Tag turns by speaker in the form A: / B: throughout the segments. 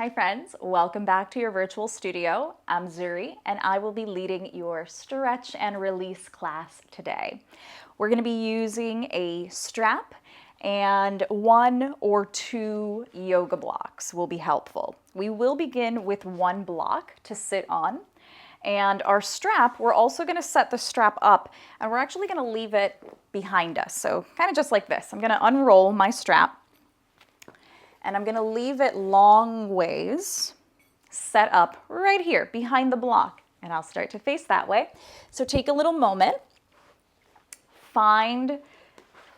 A: Hi friends, welcome back to your virtual studio. I'm Zuri and I will be leading your stretch and release class today. We're going to be using a strap and 1 or 2 yoga blocks will be helpful. We will begin with 1 block to sit on, and our strap, we're also going to set the strap up and we're actually going to leave it behind us. So kind of just like this. I'm going to unroll my strap and I'm going to leave it long ways set up right here behind the block, and I'll start to face that way. So take a little moment, find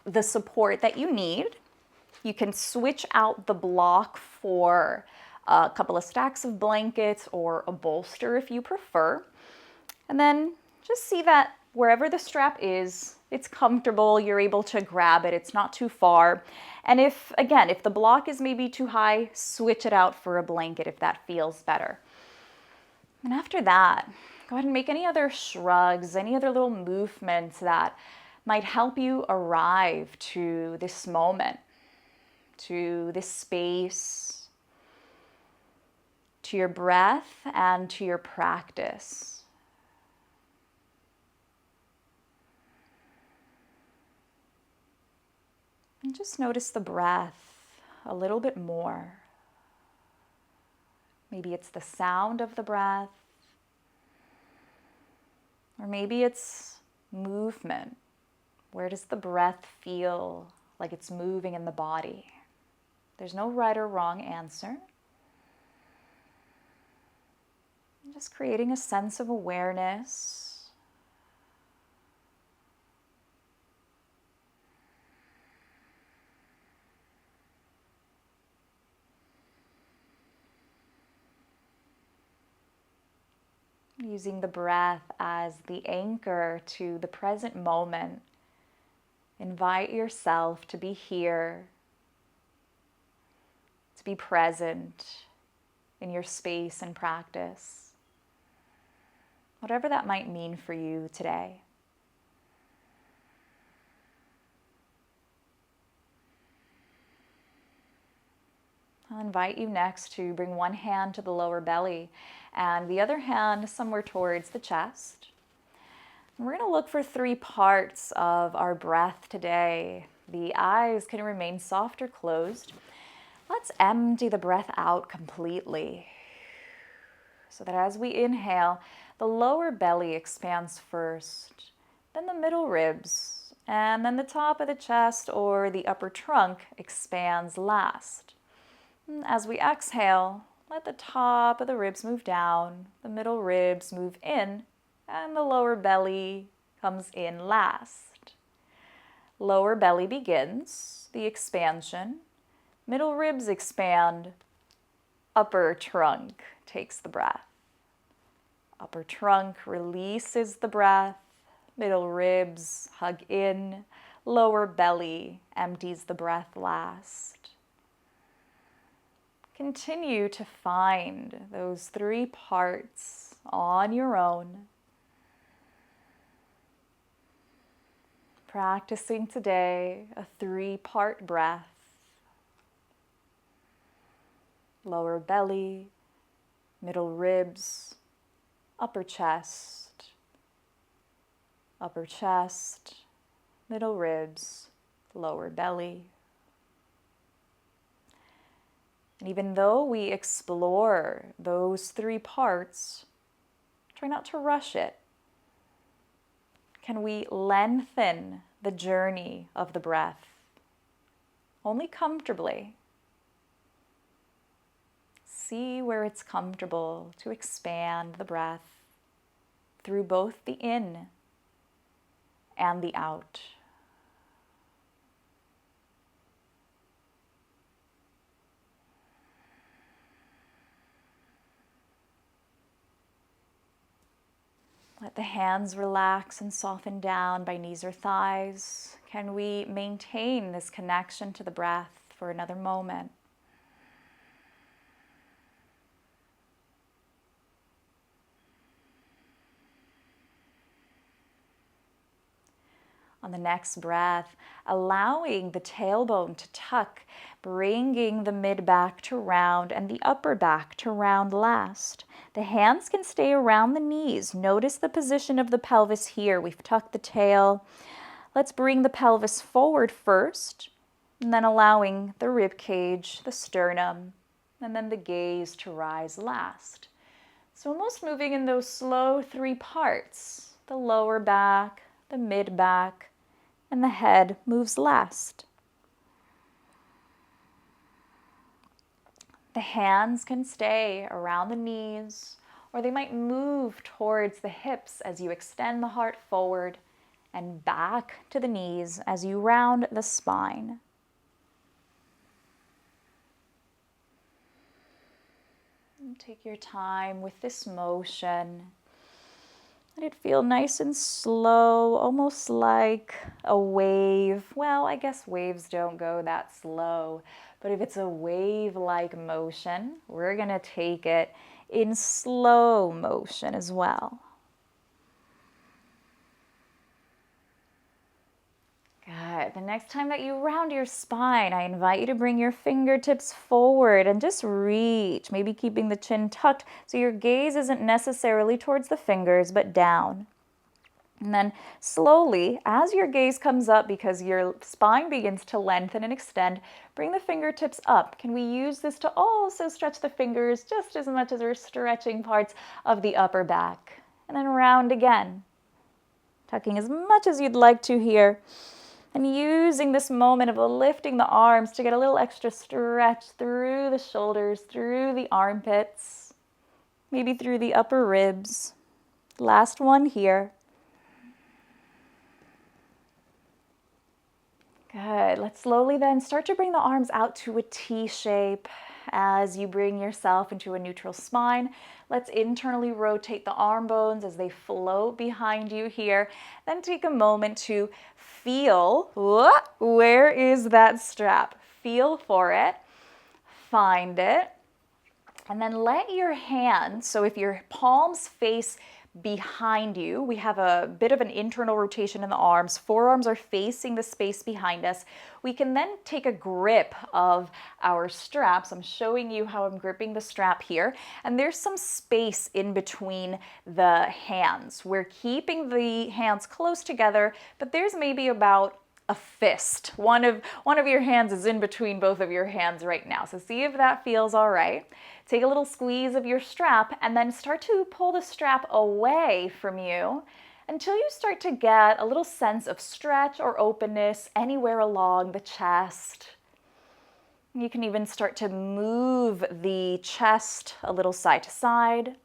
A: the support that you need. You can switch out the block for a couple of stacks of blankets or a bolster if you prefer. And then just see that wherever the strap is, it's comfortable, you're able to grab it, it's not too far. And if the block is maybe too high, switch it out for a blanket if that feels better. And after that, go ahead and make any other shrugs, any other little movements that might help you arrive to this moment, to this space, to your breath and to your practice. And just notice the breath a little bit more. Maybe it's the sound of the breath, or maybe it's movement. Where does the breath feel like it's moving in the body? There's no right or wrong answer. Just creating a sense of awareness. Using the breath as the anchor to the present moment. Invite yourself to be here, to be present in your space and practice, whatever that might mean for you today. I'll invite you next to bring one hand to the lower belly and the other hand somewhere towards the chest. And we're going to look for 3 parts of our breath today. The eyes can remain soft or closed. Let's empty the breath out completely, so that as we inhale, the lower belly expands first, then the middle ribs, and then the top of the chest or the upper trunk expands last. As we exhale, let the top of the ribs move down, the middle ribs move in, and the lower belly comes in last. Lower belly begins the expansion, middle ribs expand, upper trunk takes the breath. Upper trunk releases the breath, middle ribs hug in, lower belly empties the breath last. Continue to find those 3 parts on your own. Practicing today a 3-part breath. Lower belly, middle ribs, upper chest, middle ribs, lower belly. And even though we explore those 3 parts, try not to rush it. Can we lengthen the journey of the breath? Only comfortably. See where it's comfortable to expand the breath through both the in and the out. Let the hands relax and soften down by knees or thighs. Can we maintain this connection to the breath for another moment? On the next breath, allowing the tailbone to tuck, bringing the mid back to round and the upper back to round last. The hands can stay around the knees. Notice the position of the pelvis here. We've tucked the tail. Let's bring the pelvis forward first, and then allowing the rib cage, the sternum, and then the gaze to rise last. So almost moving in those slow 3 parts. The lower back, the mid back, and the head moves last. The hands can stay around the knees, or they might move towards the hips as you extend the heart forward and back to the knees as you round the spine. And take your time with this motion. Let it feel nice and slow, almost like a wave. Well, I guess waves don't go that slow, but if it's a wave-like motion, we're gonna take it in slow motion as well. Good. The next time that you round your spine, I invite you to bring your fingertips forward and just reach, maybe keeping the chin tucked so your gaze isn't necessarily towards the fingers, but down. And then slowly, as your gaze comes up because your spine begins to lengthen and extend, bring the fingertips up. Can we use this to also stretch the fingers just as much as we're stretching parts of the upper back? And then round again, tucking as much as you'd like to here. And using this moment of lifting the arms to get a little extra stretch through the shoulders, through the armpits, maybe through the upper ribs. Last one here. Good. Let's slowly then start to bring the arms out to a T shape as you bring yourself into a neutral spine. Let's internally rotate the arm bones as they float behind you here. Then take a moment to feel, where is that strap? Feel for it, find it, and then let your hands, so if your palms face behind you, we have a bit of an internal rotation in the arms. Forearms are facing the space behind us. We can then take a grip of our straps. I'm showing you how I'm gripping the strap here. And there's some space in between the hands. We're keeping the hands close together, but there's maybe about a fist. One of your hands is in between both of your hands right now. So see if that feels all right. Take a little squeeze of your strap and then start to pull the strap away from you until you start to get a little sense of stretch or openness anywhere along the chest. You can even start to move the chest a little side to side.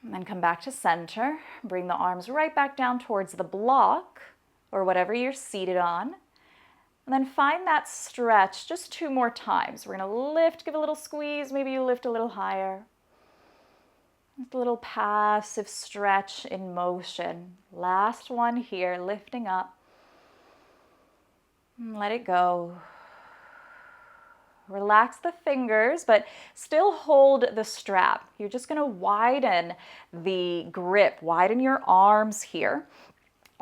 A: And then come back to center. Bring the arms right back down towards the block or whatever you're seated on. And then find that stretch just 2 more times. We're gonna lift, give a little squeeze, maybe you lift a little higher. Just a little passive stretch in motion. Last one here, lifting up. And let it go. Relax the fingers, but still hold the strap. You're just gonna widen the grip, widen your arms here.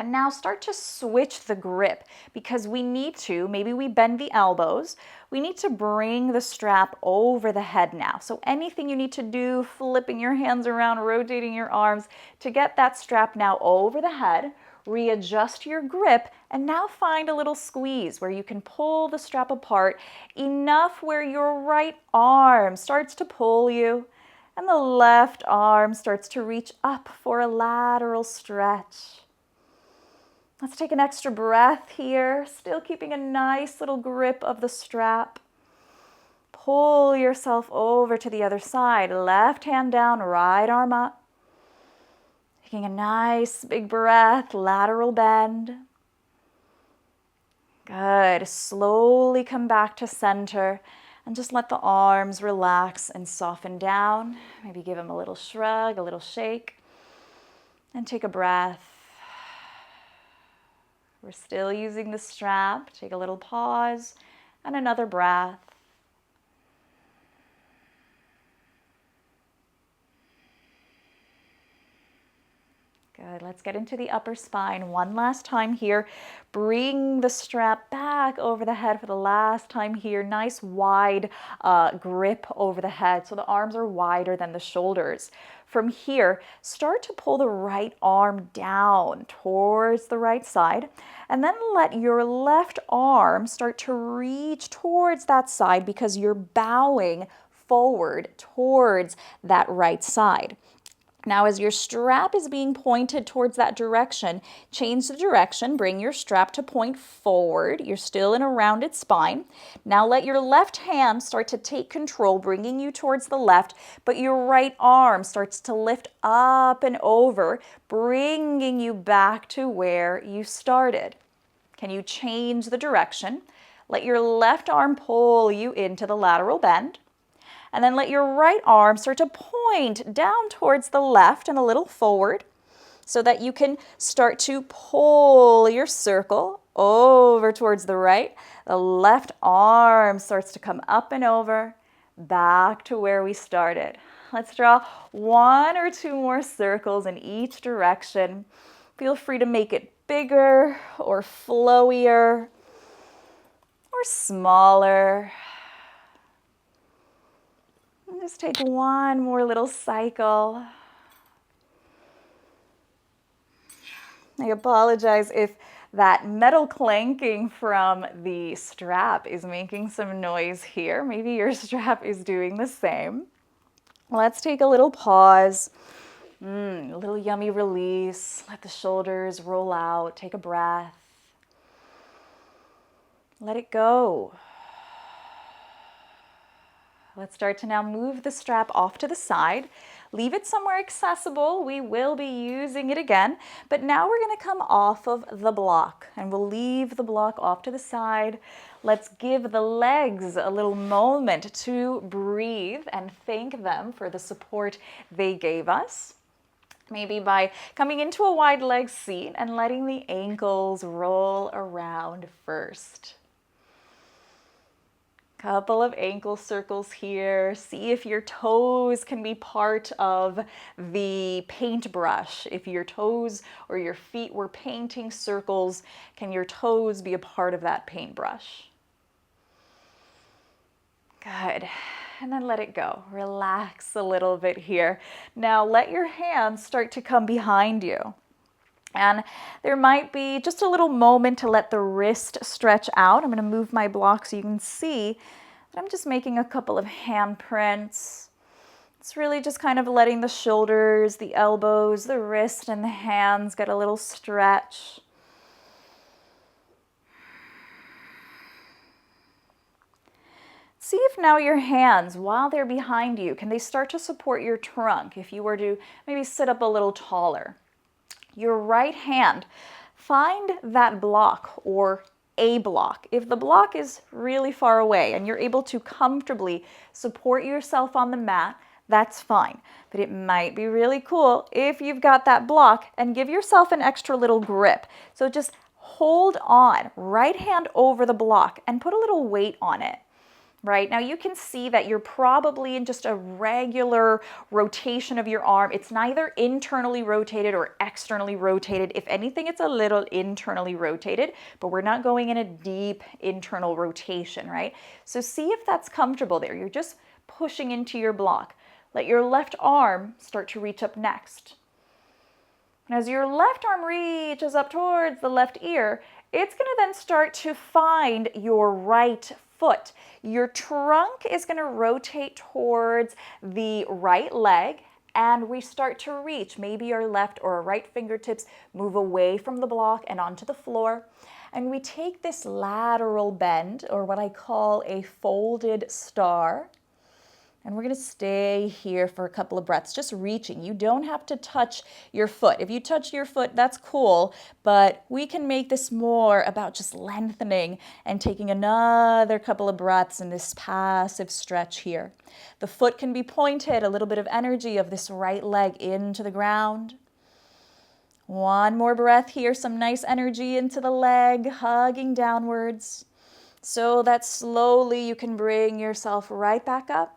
A: And now start to switch the grip because we need to, maybe we bend the elbows, we need to bring the strap over the head now. So anything you need to do, flipping your hands around, rotating your arms to get that strap now over the head, readjust your grip, and now find a little squeeze where you can pull the strap apart enough where your right arm starts to pull you and the left arm starts to reach up for a lateral stretch. Let's take an extra breath here, still keeping a nice little grip of the strap. Pull yourself over to the other side. Left hand down, right arm up. Taking a nice big breath, lateral bend. Good. Slowly come back to center and just let the arms relax and soften down. Maybe give them a little shrug, a little shake. And take a breath. We're still using the strap. Take a little pause and another breath. Good. Let's get into the upper spine one last time here. Bring the strap back over the head for the last time here. Nice wide grip over the head so the arms are wider than the shoulders. From here, start to pull the right arm down towards the right side, and then let your left arm start to reach towards that side because you're bowing forward towards that right side. Now, as your strap is being pointed towards that direction, change the direction, bring your strap to point forward. You're still in a rounded spine. Now let your left hand start to take control, bringing you towards the left, but your right arm starts to lift up and over, bringing you back to where you started. Can you change the direction? Let your left arm pull you into the lateral bend. And then let your right arm start to point down towards the left and a little forward so that you can start to pull your circle over towards the right. The left arm starts to come up and over, back to where we started. Let's draw 1 or 2 more circles in each direction. Feel free to make it bigger or flowier or smaller. Just take 1 more little cycle. I apologize if that metal clanking from the strap is making some noise here. Maybe your strap is doing the same. Let's take a little pause. A little yummy release. Let the shoulders roll out. Take a breath. Let it go. Let's start to now move the strap off to the side. Leave it somewhere accessible. We will be using it again, but now we're going to come off of the block and we'll leave the block off to the side. Let's give the legs a little moment to breathe and thank them for the support they gave us. Maybe by coming into a wide leg seat and letting the ankles roll around first. Couple of ankle circles here. See if your toes can be part of the paintbrush. If your toes or your feet were painting circles, can your toes be a part of that paintbrush? Good. And then let it go. Relax a little bit here. Now let your hands start to come behind you. And there might be just a little moment to let the wrist stretch out. I'm going to move my block so you can see that I'm just making a couple of handprints. It's really just kind of letting the shoulders, the elbows, the wrist, and the hands get a little stretch. See if now your hands, while they're behind you, can they start to support your trunk if you were to maybe sit up a little taller. Your right hand, find that block or a block. If the block is really far away and you're able to comfortably support yourself on the mat, that's fine. But it might be really cool if you've got that block and give yourself an extra little grip. So just hold on, right hand over the block and put a little weight on it. Right now you can see that you're probably in just a regular rotation of your arm. It's neither internally rotated or externally rotated. If anything, it's a little internally rotated, but we're not going in a deep internal rotation, right? So see if that's comfortable there. You're just pushing into your block. Let your left arm start to reach up next. And as your left arm reaches up towards the left ear, it's going to then start to find your right foot. Your trunk is going to rotate towards the right leg and we start to reach. Maybe our left or right fingertips move away from the block and onto the floor. And we take this lateral bend, or what I call a folded star. And we're going to stay here for a couple of breaths, just reaching. You don't have to touch your foot. If you touch your foot, that's cool, but we can make this more about just lengthening and taking another couple of breaths in this passive stretch here. The foot can be pointed, a little bit of energy of this right leg into the ground. One more breath here, some nice energy into the leg, hugging downwards, so that slowly you can bring yourself right back up.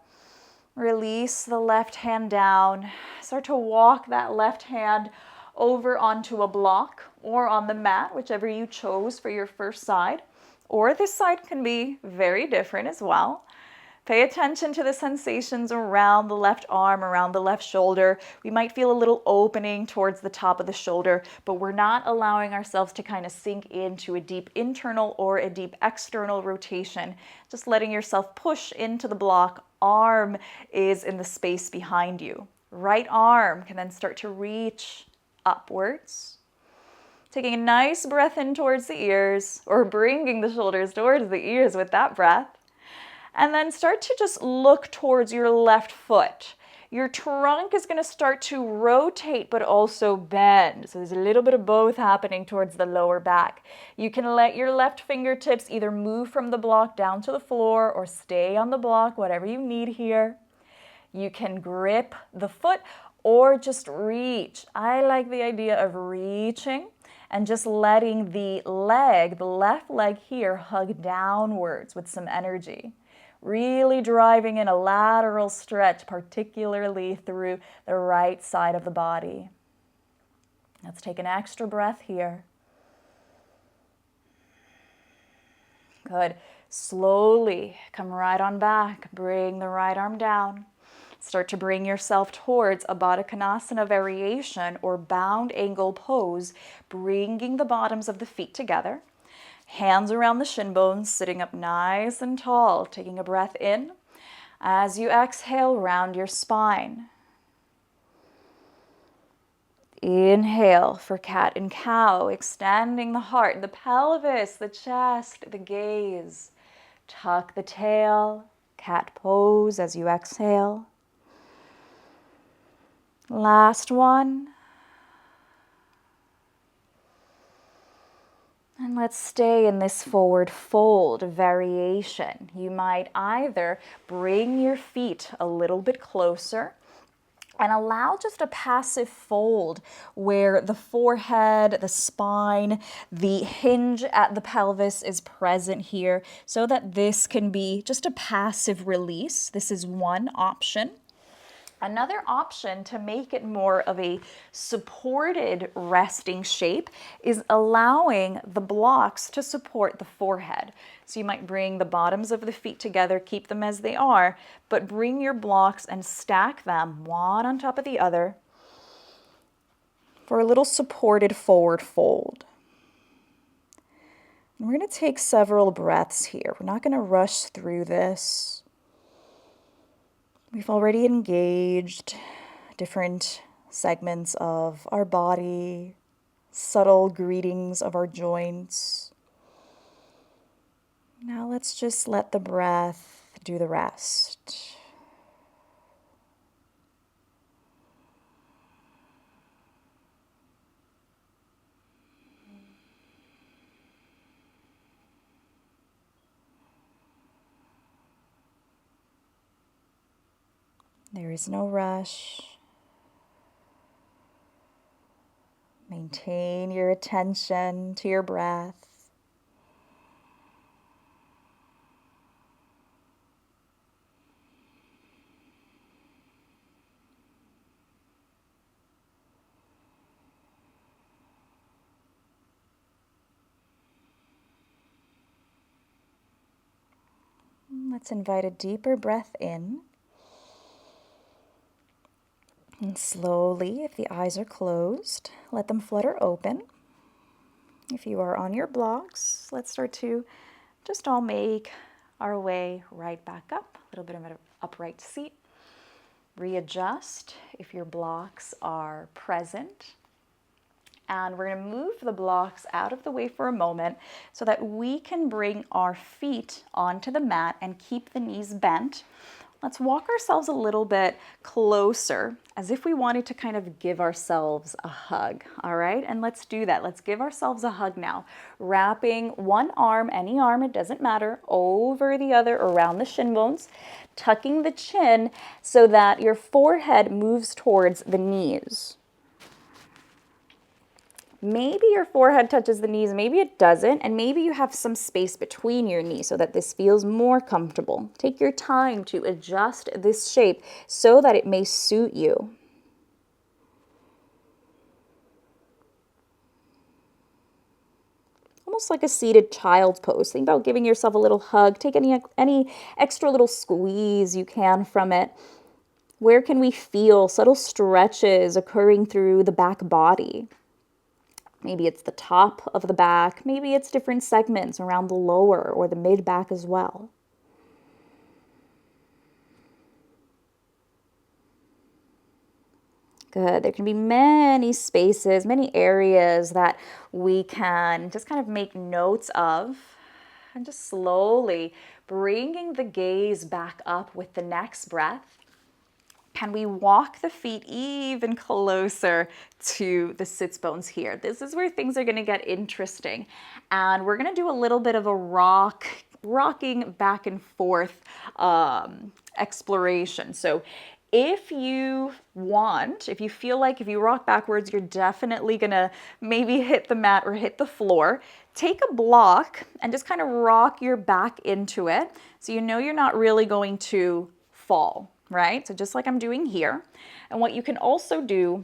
A: Release the left hand down. Start to walk that left hand over onto a block or on the mat, whichever you chose for your first side. Or this side can be very different as well. Pay attention to the sensations around the left arm, around the left shoulder. We might feel a little opening towards the top of the shoulder, but we're not allowing ourselves to kind of sink into a deep internal or a deep external rotation. Just letting yourself push into the block. Arm is in the space behind you. Right arm can then start to reach upwards. Taking a nice breath in towards the ears, or bringing the shoulders towards the ears with that breath. And then start to just look towards your left foot. Your trunk is going to start to rotate but also bend. So there's a little bit of both happening towards the lower back. You can let your left fingertips either move from the block down to the floor or stay on the block, whatever you need here. You can grip the foot or just reach. I like the idea of reaching and just letting the leg, the left leg here, hug downwards with some energy. Really driving in a lateral stretch, particularly through the right side of the body. Let's take an extra breath here. Good. Slowly come right on back. Bring the right arm down. Start to bring yourself towards a Baddha Konasana variation or bound angle pose, bringing the bottoms of the feet together. Hands around the shin bones, sitting up nice and tall, taking a breath in. As you exhale, round your spine. Inhale for cat and cow, extending the heart, the pelvis, the chest, the gaze. Tuck the tail, cat pose as you exhale. Last one. And let's stay in this forward fold variation. You might either bring your feet a little bit closer and allow just a passive fold where the forehead, the spine, the hinge at the pelvis is present here so that this can be just a passive release. This is one option. Another option to make it more of a supported resting shape is allowing the blocks to support the forehead. So you might bring the bottoms of the feet together, keep them as they are, but bring your blocks and stack them one on top of the other for a little supported forward fold. And we're going to take several breaths here. We're not going to rush through this. We've already engaged different segments of our body, subtle greetings of our joints. Now let's just let the breath do the rest. There is no rush. Maintain your attention to your breath. Let's invite a deeper breath in. And slowly, if the eyes are closed, let them flutter open. If you are on your blocks, let's start to just all make our way right back up. A little bit of an upright seat. Readjust if your blocks are present. And we're going to move the blocks out of the way for a moment so that we can bring our feet onto the mat and keep the knees bent. Let's walk ourselves a little bit closer as if we wanted to kind of give ourselves a hug, all right? And let's do that. Let's give ourselves a hug now. Wrapping one arm, any arm, it doesn't matter, over the other around the shin bones, tucking the chin so that your forehead moves towards the knees. Maybe your forehead touches the knees, maybe it doesn't, and maybe you have some space between your knees so that this feels more comfortable. Take your time to adjust this shape so that it may suit you. almost like a seated child's pose. Think about giving yourself a little hug. Take any extra little squeeze you can from it. Where can we feel subtle stretches occurring through the back body? Maybe it's the top of the back. Maybe it's different segments around the lower or the mid back as well. Good. There can be many spaces, many areas that we can just kind of make notes of, and just slowly bringing the gaze back up with the next breath. Can we walk the feet even closer to the sits bones here? This is where things are going to get interesting. And we're going to do a little bit of a rocking back and forth exploration. So if you want, if you feel like if you rock backwards, you're definitely going to maybe hit the mat or hit the floor. Take a block and just kind of rock your back into it so you know you're not really going to fall, right? So just like I'm doing here. And what you can also do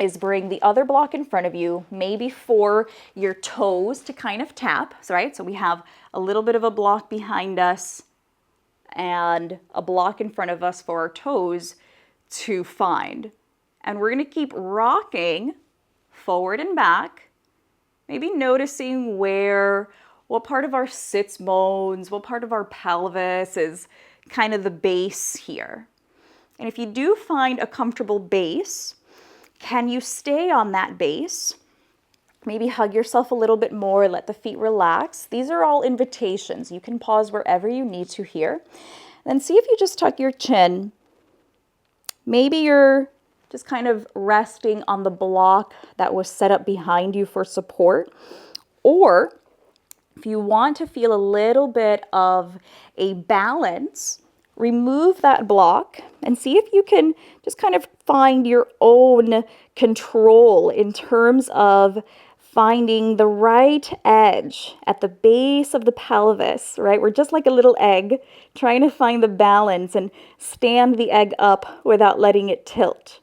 A: is bring the other block in front of you, maybe for your toes to kind of tap, right? So we have a little bit of a block behind us and a block in front of us for our toes to find. And we're going to keep rocking forward and back, maybe noticing what part of our sits bones, what part of our pelvis is kind of the base here. And if you do find a comfortable base, can you stay on that base? Maybe hug yourself a little bit more, let the feet relax. These are all invitations. You can pause wherever you need to here. Then see if you just tuck your chin. Maybe you're just kind of resting on the block that was set up behind you for support. Or if you want to feel a little bit of a balance, remove that block and see if you can just kind of find your own control in terms of finding the right edge at the base of the pelvis, right? We're just like a little egg trying to find the balance and stand the egg up without letting it tilt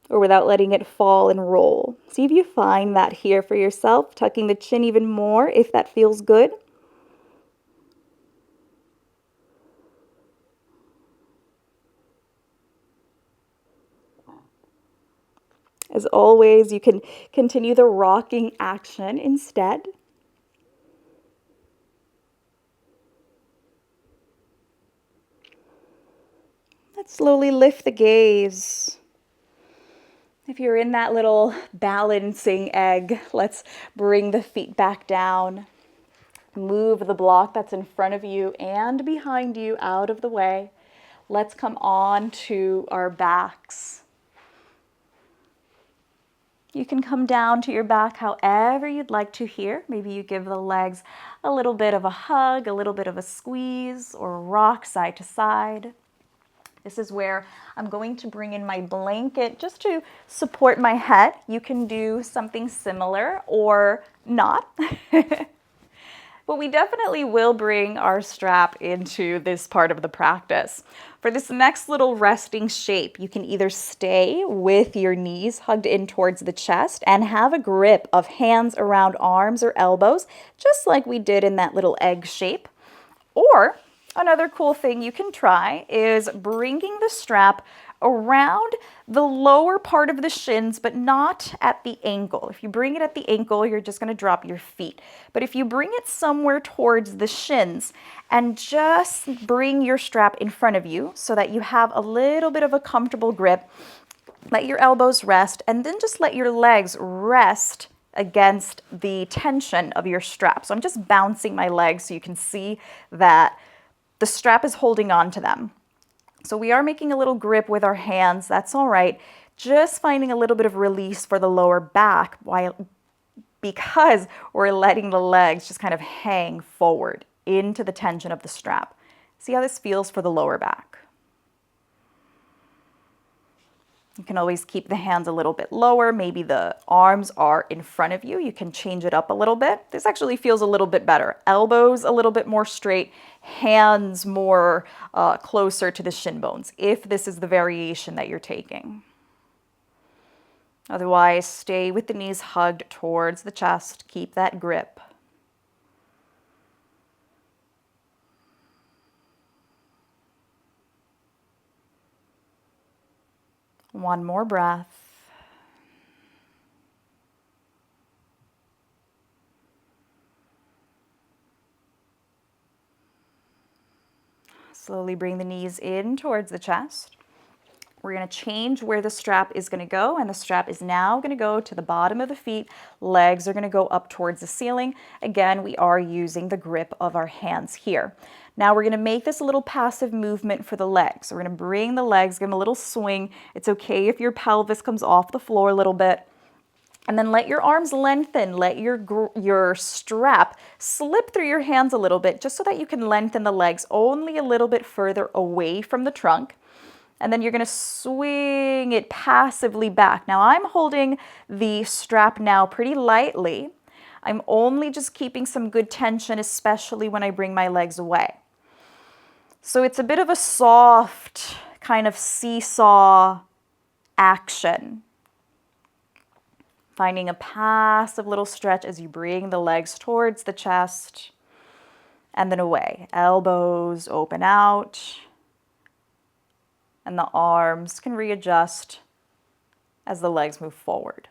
A: or without letting it fall and roll. See if you find that here for yourself, tucking the chin even more if that feels good. As always, you can continue the rocking action instead. Let's slowly lift the gaze. If you're in that little balancing egg, let's bring the feet back down. Move the block that's in front of you and behind you out of the way. Let's come on to our backs. You can come down to your back however you'd like to here. Maybe you give the legs a little bit of a hug, a little bit of a squeeze, or rock side to side. This is where I'm going to bring in my blanket just to support my head. You can do something similar or not. But we definitely will bring our strap into this part of the practice. For this next little resting shape, you can either stay with your knees hugged in towards the chest and have a grip of hands around arms or elbows, just like we did in that little egg shape. Or another cool thing you can try is bringing the strap around the lower part of the shins, but not at the ankle. If you bring it at the ankle, you're just going to drop your feet. But if you bring it somewhere towards the shins and just bring your strap in front of you so that you have a little bit of a comfortable grip, let your elbows rest, and then just let your legs rest against the tension of your strap. So I'm just bouncing my legs so you can see that the strap is holding on to them. So we are making a little grip with our hands. That's all right. Just finding a little bit of release for the lower back because we're letting the legs just kind of hang forward into the tension of the strap. See how this feels for the lower back. You can always keep the hands a little bit lower. Maybe the arms are in front of you. You can change it up a little bit. This actually feels a little bit better. Elbows a little bit more straight, hands more closer to the shin bones, if this is the variation that you're taking. Otherwise, stay with the knees hugged towards the chest. Keep that grip. One more breath. Slowly bring the knees in towards the chest. We're going to change where the strap is going to go, and the strap is now going to go to the bottom of the feet. Legs are going to go up towards the ceiling. Again, we are using the grip of our hands here. Now we're going to make this a little passive movement for the legs. So we're going to bring the legs, give them a little swing. It's okay if your pelvis comes off the floor a little bit. And then let your arms lengthen, let your strap slip through your hands a little bit, just so that you can lengthen the legs only a little bit further away from the trunk. And then you're going to swing it passively back. Now I'm holding the strap now pretty lightly. I'm only just keeping some good tension, especially when I bring my legs away. So it's a bit of a soft kind of seesaw action. Finding a passive little stretch as you bring the legs towards the chest and then away. Elbows open out. And the arms can readjust as the legs move forward.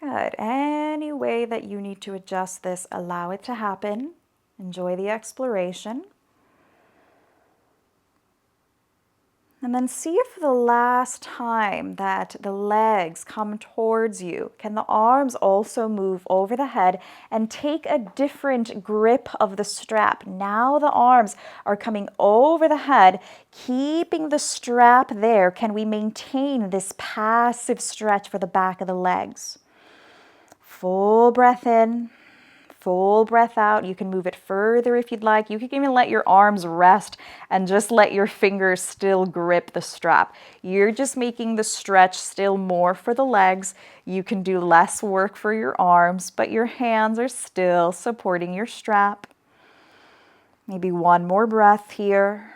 A: Good. Any way that you need to adjust this, allow it to happen. Enjoy the exploration. And then see if the last time that the legs come towards you, can the arms also move over the head and take a different grip of the strap. Now the arms are coming over the head, keeping the strap there. Can we maintain this passive stretch for the back of the legs? Full breath in. Full breath out. You can move it further if you'd like. You can even let your arms rest and just let your fingers still grip the strap. You're just making the stretch still more for the legs. You can do less work for your arms, but your hands are still supporting your strap. Maybe one more breath here.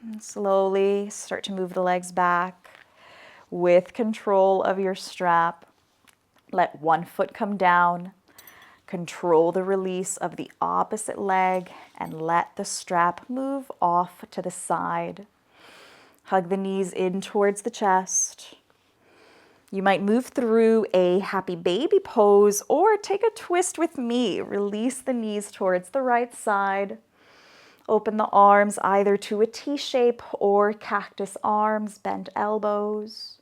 A: And slowly start to move the legs back. With control of your strap, let one foot come down, control the release of the opposite leg, and let the strap move off to the side. Hug the knees in towards the chest. You might move through a happy baby pose or take a twist with me. Release the knees towards the right side. Open the arms either to a T shape or cactus arms, bent elbows.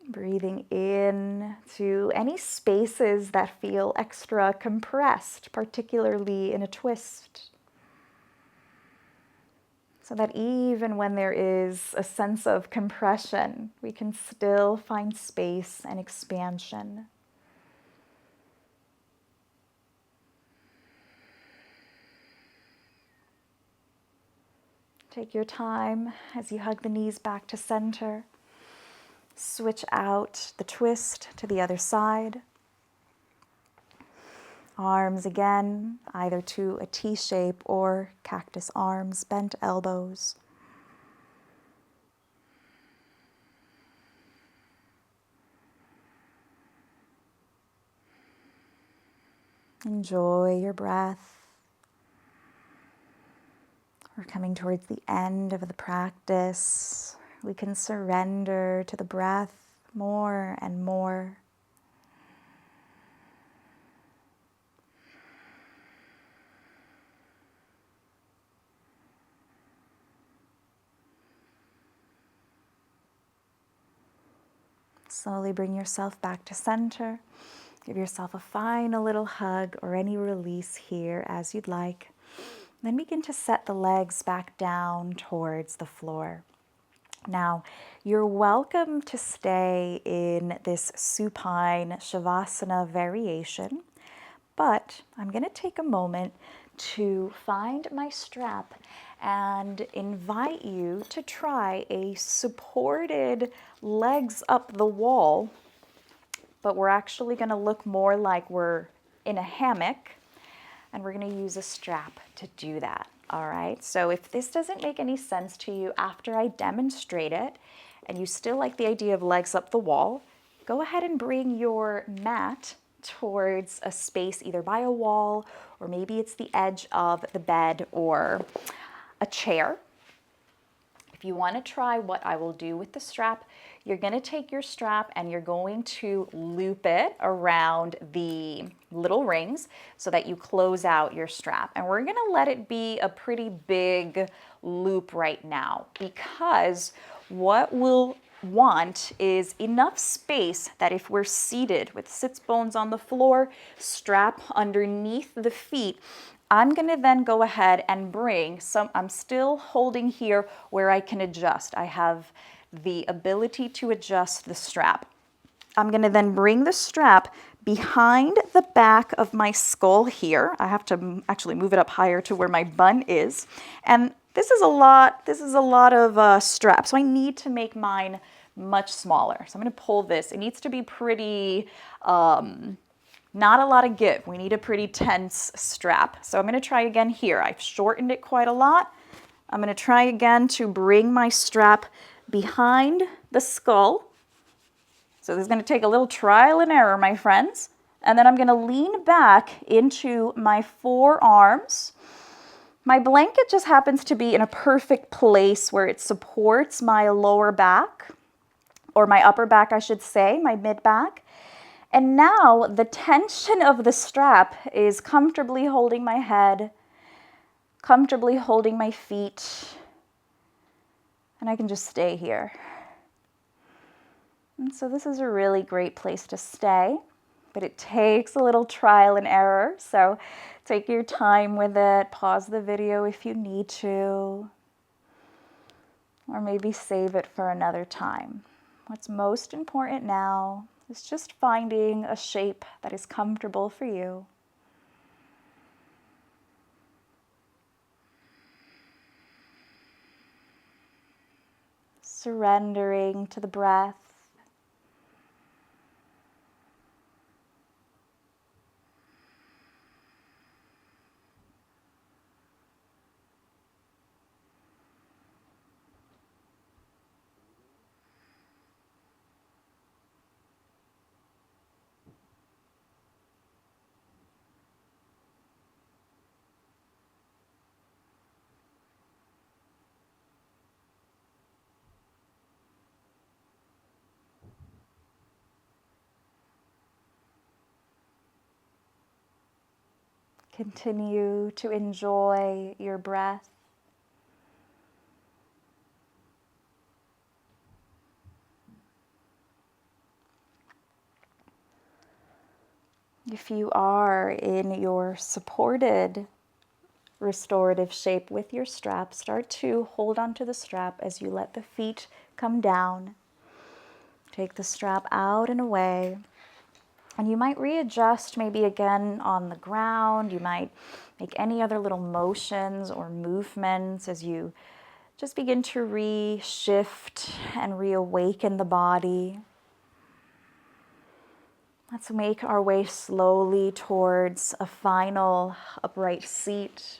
A: Breathing in to any spaces that feel extra compressed, particularly in a twist. So that even when there is a sense of compression, we can still find space and expansion. Take your time as you hug the knees back to center. Switch out the twist to the other side. Arms again, either to a T shape or cactus arms, bent elbows. Enjoy your breath. We're coming towards the end of the practice. We can surrender to the breath more and more. Slowly bring yourself back to center. Give yourself a final little hug or any release here as you'd like. Then begin to set the legs back down towards the floor. Now, you're welcome to stay in this supine Shavasana variation, but I'm going to take a moment to find my strap and invite you to try a supported legs up the wall, but we're actually going to look more like we're in a hammock, and we're going to use a strap to do that. All right, so if this doesn't make any sense to you after I demonstrate it, and you still like the idea of legs up the wall, go ahead and bring your mat towards a space either by a wall, or maybe it's the edge of the bed or a chair. If you want to try what I will do with the strap, you're going to take your strap and you're going to loop it around the little rings so that you close out your strap. And we're going to let it be a pretty big loop right now, because what we'll want is enough space that if we're seated with sits bones on the floor, strap underneath the feet, I'm going to then go ahead and bring some, I'm still holding here where I can adjust. I have the ability to adjust the strap. I'm going to then bring the strap behind the back of my skull here. I have to actually move it up higher to where my bun is. And this is a lot of strap. So I need to make mine much smaller. So I'm going to pull this. It needs to be pretty, not a lot of give. We need a pretty tense strap. So I'm going to try again here. I've shortened it quite a lot. I'm going to try again to bring my strap behind the skull. So this is going to take a little trial and error, my friends. And then I'm going to lean back into my forearms. My blanket just happens to be in a perfect place where it supports my lower back, or my upper back, I should say, my mid back. And now the tension of the strap is comfortably holding my head, comfortably holding my feet, and I can just stay here. And so this is a really great place to stay, but it takes a little trial and error. So take your time with it. Pause the video if you need to, or maybe save it for another time. What's most important now is just finding a shape that is comfortable for you. Surrendering to the breath. Continue to enjoy your breath. If you are in your supported restorative shape with your strap, start to hold onto the strap as you let the feet come down. Take the strap out and away. And you might readjust maybe again on the ground. You might make any other little motions or movements as you just begin to reshift and reawaken the body. Let's make our way slowly towards a final upright seat,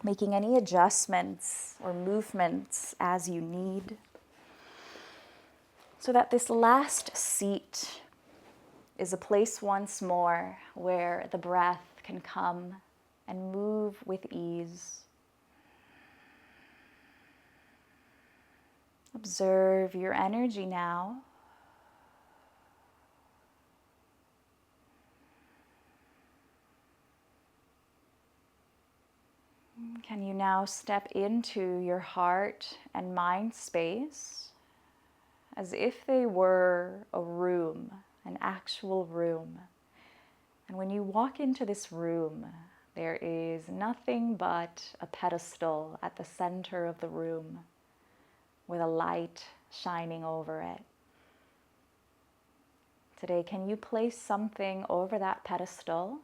A: making any adjustments or movements as you need, so that this last seat is a place once more where the breath can come and move with ease. Observe your energy now. Can you now step into your heart and mind space as if they were a room, an actual room? And when you walk into this room, there is nothing but a pedestal at the center of the room with a light shining over it. Today, can you place something over that pedestal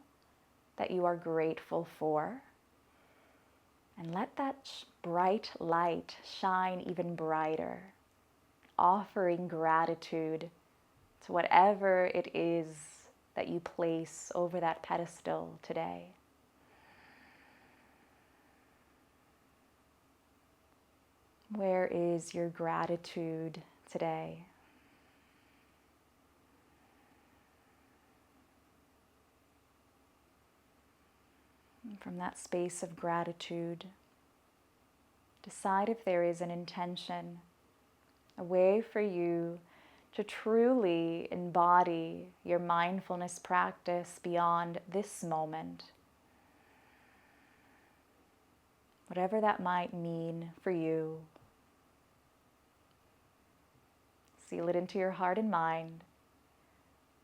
A: that you are grateful for? And let that bright light shine even brighter, offering gratitude to whatever it is that you place over that pedestal today. Where is your gratitude today? And from that space of gratitude, decide if there is an intention, a way for you to truly embody your mindfulness practice beyond this moment. Whatever that might mean for you, seal it into your heart and mind.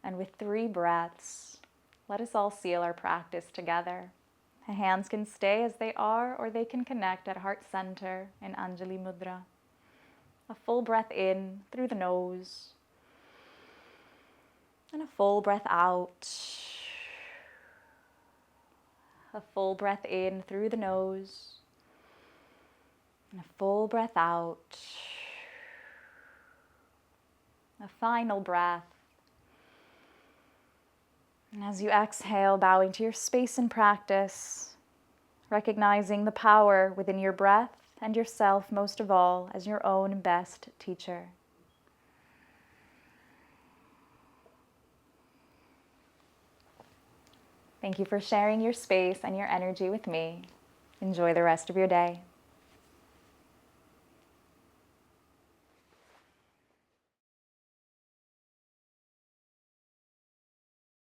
A: And with 3 breaths, let us all seal our practice together. The hands can stay as they are, or they can connect at heart center in Anjali Mudra. A full breath in through the nose, and a full breath out. A full breath in through the nose, and a full breath out. A final breath. And as you exhale, bowing to your space and practice, recognizing the power within your breath and yourself most of all as your own best teacher. Thank you for sharing your space and your energy with me. Enjoy the rest of your day.